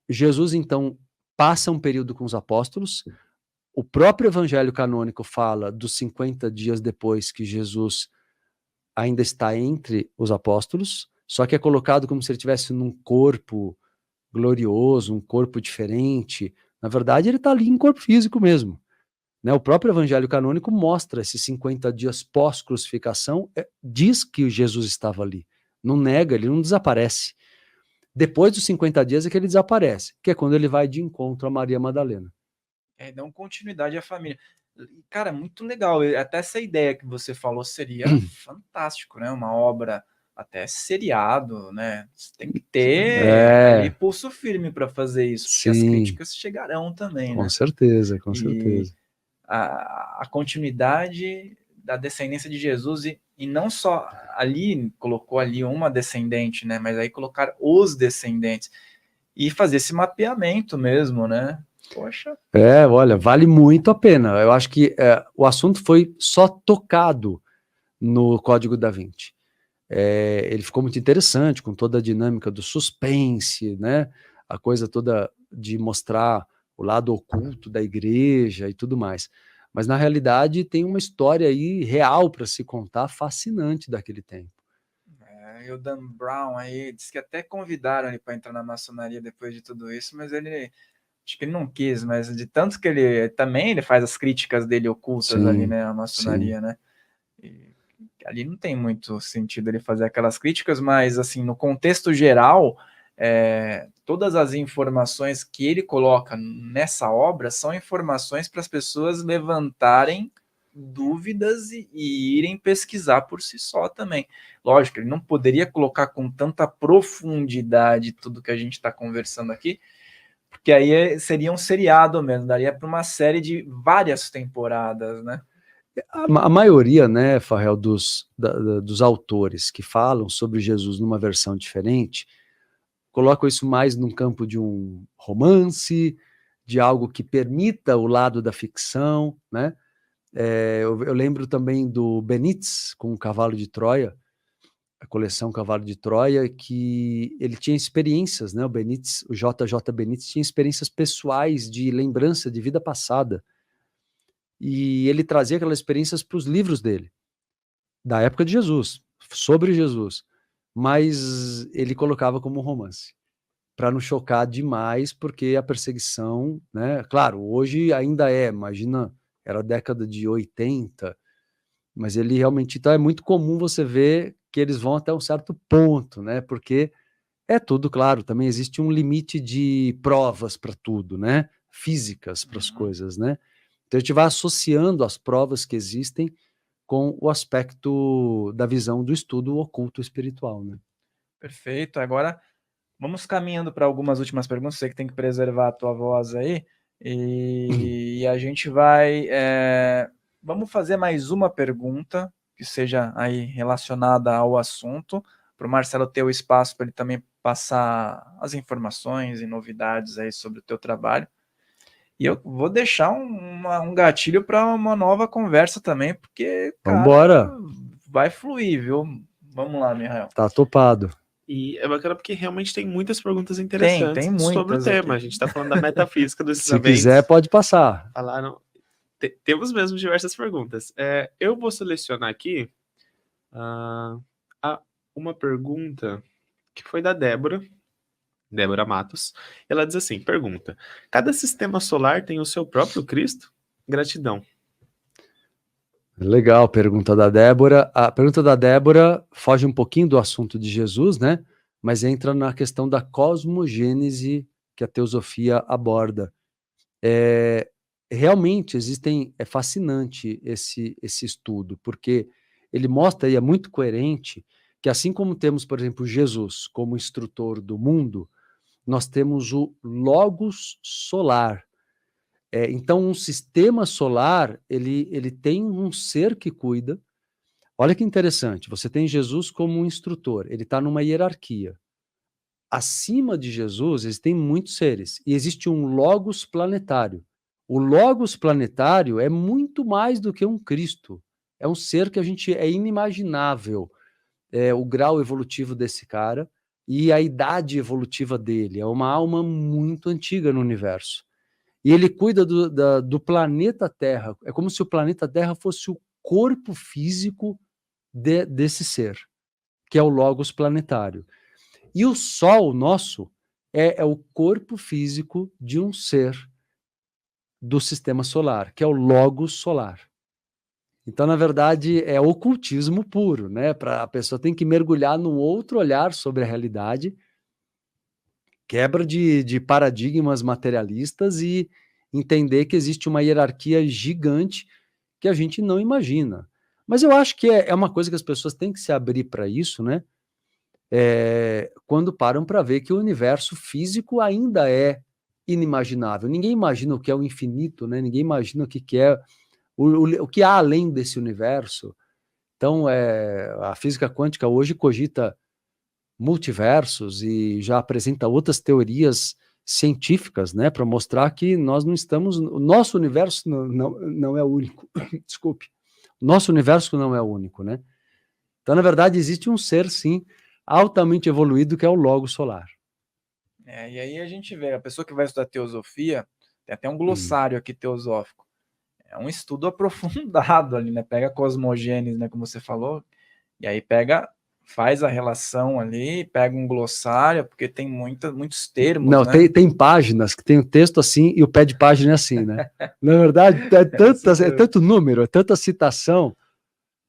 Jesus, então, passa um período com os apóstolos. O próprio evangelho canônico fala dos 50 dias depois que Jesus ainda está entre os apóstolos, só que é colocado como se ele estivesse num corpo glorioso, um corpo diferente. Na verdade, ele está ali em corpo físico mesmo. Né? O próprio evangelho canônico mostra esses 50 dias pós-crucificação, diz que Jesus estava ali. Não nega, ele não desaparece. Depois dos 50 dias é que ele desaparece, que é quando ele vai de encontro a Maria Madalena. Dão continuidade à família. Cara, muito legal. Até essa ideia que você falou seria fantástico, né? Uma obra até seriado, né? Você tem que ter ali pulso firme para fazer isso, porque as críticas chegarão também, né? Com certeza, com certeza. A continuidade da descendência de Jesus e não só ali, colocou ali uma descendente, né? Mas aí colocar os descendentes e fazer esse mapeamento mesmo, né? Poxa. Olha, vale muito a pena. Eu acho que o assunto foi só tocado no Código da Vinci. Ele ficou muito interessante com toda a dinâmica do suspense, né? A coisa toda de mostrar o lado oculto da igreja e tudo mais. Mas, na realidade, tem uma história aí real para se contar, fascinante daquele tempo. E o Dan Brown aí, disse que até convidaram ele para entrar na maçonaria depois de tudo isso, mas ele... acho que ele não quis, mas de tanto que ele faz as críticas dele ocultas ali, né, a maçonaria, né? E ali não tem muito sentido ele fazer aquelas críticas, mas assim, no contexto geral, todas as informações que ele coloca nessa obra são informações para as pessoas levantarem dúvidas e irem pesquisar por si só também. Lógico, ele não poderia colocar com tanta profundidade tudo que a gente está conversando aqui, porque aí seria um seriado mesmo, daria para uma série de várias temporadas, né? A maioria, né, Farrell, dos autores que falam sobre Jesus numa versão diferente, colocam isso mais num campo de um romance, de algo que permita o lado da ficção, né? Eu lembro também do Benítez, com o Cavalo de Troia, a coleção Cavalo de Troia, que ele tinha experiências, né? O Benítez, o JJ Benítez tinha experiências pessoais de lembrança de vida passada. E ele trazia aquelas experiências para os livros dele, da época de Jesus, sobre Jesus. Mas ele colocava como um romance, para não chocar demais, porque a perseguição, né? Claro, hoje ainda imagina, era a década de 80, mas ele realmente, então é muito comum você ver que eles vão até um certo ponto, né? Porque é tudo, claro, também existe um limite de provas para tudo, né? Físicas para as coisas, né? Então a gente vai associando as provas que existem com o aspecto da visão do estudo oculto espiritual, né? Perfeito. Agora vamos caminhando para algumas últimas perguntas. Você que tem que preservar a tua voz aí. E a gente vai... vamos fazer mais uma pergunta que seja aí relacionada ao assunto, para o Marcelo ter o espaço para ele também passar as informações e novidades aí sobre o teu trabalho. E eu vou deixar um gatilho para uma nova conversa também, porque, cara, vai fluir, viu? Vamos lá, Mihael. Tá topado. E é bacana porque realmente tem muitas perguntas interessantes tem sobre o tema. Aqui. A gente está falando da metafísica dos ensinamentos. Se quiser, pode passar. Falaram... Temos mesmo diversas perguntas. Eu vou selecionar aqui uma pergunta que foi da Débora Matos. Ela diz assim, pergunta: cada sistema solar tem o seu próprio Cristo? Gratidão. Legal, pergunta da Débora. A pergunta da Débora foge um pouquinho do assunto de Jesus, né? Mas entra na questão da cosmogênese que a teosofia aborda. Realmente é fascinante esse estudo, porque ele mostra, e é muito coerente, que assim como temos, por exemplo, Jesus como instrutor do mundo, nós temos o Logos solar. Então, um sistema solar, ele tem um ser que cuida. Olha que interessante, você tem Jesus como um instrutor, ele está numa hierarquia. Acima de Jesus, existem muitos seres, e existe um Logos planetário. O Logos planetário é muito mais do que um Cristo. É um ser que é inimaginável o grau evolutivo desse cara, e a idade evolutiva dele. É uma alma muito antiga no universo. E ele cuida do planeta Terra. É como se o planeta Terra fosse o corpo físico desse ser, que é o Logos planetário. E o Sol nosso é o corpo físico de um ser do sistema solar, que é o Logos solar. Então, na verdade, é ocultismo puro, né? A pessoa tem que mergulhar num outro olhar sobre a realidade, quebra de paradigmas materialistas e entender que existe uma hierarquia gigante que a gente não imagina. Mas eu acho que é uma coisa que as pessoas têm que se abrir para isso, né? Quando param para ver que o universo físico ainda é inimaginável. Ninguém imagina o que é o infinito, né? Ninguém imagina o que é o que há além desse universo. Então, a física quântica hoje cogita multiversos e já apresenta outras teorias científicas, né, para mostrar que nós não estamos, o nosso universo não é o único. Desculpe. O nosso universo não é o único, né? Então, na verdade, existe um ser, sim, altamente evoluído, que é o Logos solar. E aí a gente vê, a pessoa que vai estudar teosofia, tem até um glossário aqui teosófico. É um estudo aprofundado ali, né? Pega a cosmogênese, né, como você falou, e aí faz a relação ali, pega um glossário, porque tem muitos termos, não, né? Tem páginas que tem o texto assim e o pé de página é assim, né? Na verdade, é tanto número, é tanta citação.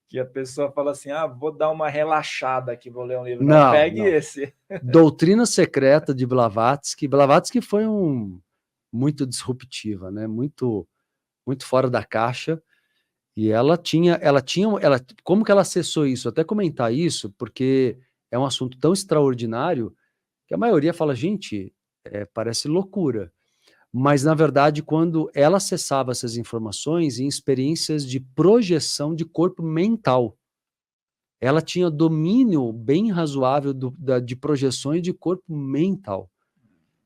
Que a pessoa fala assim, vou dar uma relaxada aqui, vou ler um livro. Não, pegue esse. Doutrina Secreta de Blavatsky. Blavatsky foi muito disruptiva, né? Muito fora da caixa. E como que ela acessou isso? Até comentar isso, porque é um assunto tão extraordinário que a maioria fala, gente, parece loucura. Mas, na verdade, quando ela acessava essas informações em experiências de projeção de corpo mental, ela tinha domínio bem razoável de projeções de corpo mental.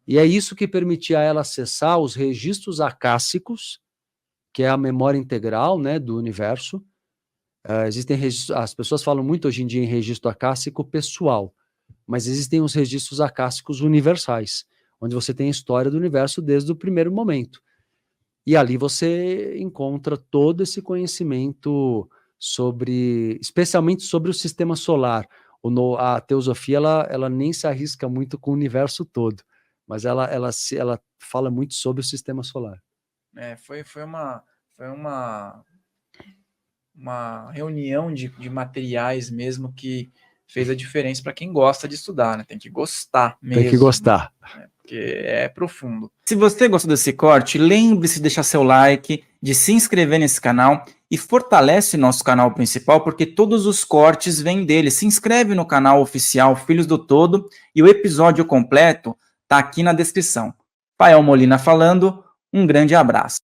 E é isso que permitia a ela acessar os registros acássicos, que é a memória integral, né, do universo. Existem registros, as pessoas falam muito hoje em dia em registro acássico pessoal, mas existem os registros acássicos universais, onde você tem a história do universo desde o primeiro momento. E ali você encontra todo esse conhecimento especialmente sobre o sistema solar. A teosofia, ela nem se arrisca muito com o universo todo, mas ela fala muito sobre o sistema solar. Foi uma reunião de materiais mesmo que fez a diferença para quem gosta de estudar, né? Tem que gostar mesmo. Tem que gostar. Né? Porque é profundo. Se você gostou desse corte, lembre-se de deixar seu like, de se inscrever nesse canal e fortalece nosso canal principal, porque todos os cortes vêm dele. Se inscreve no canal oficial Filhos do Todo e o episódio completo está aqui na descrição. Fael Molina falando, um grande abraço.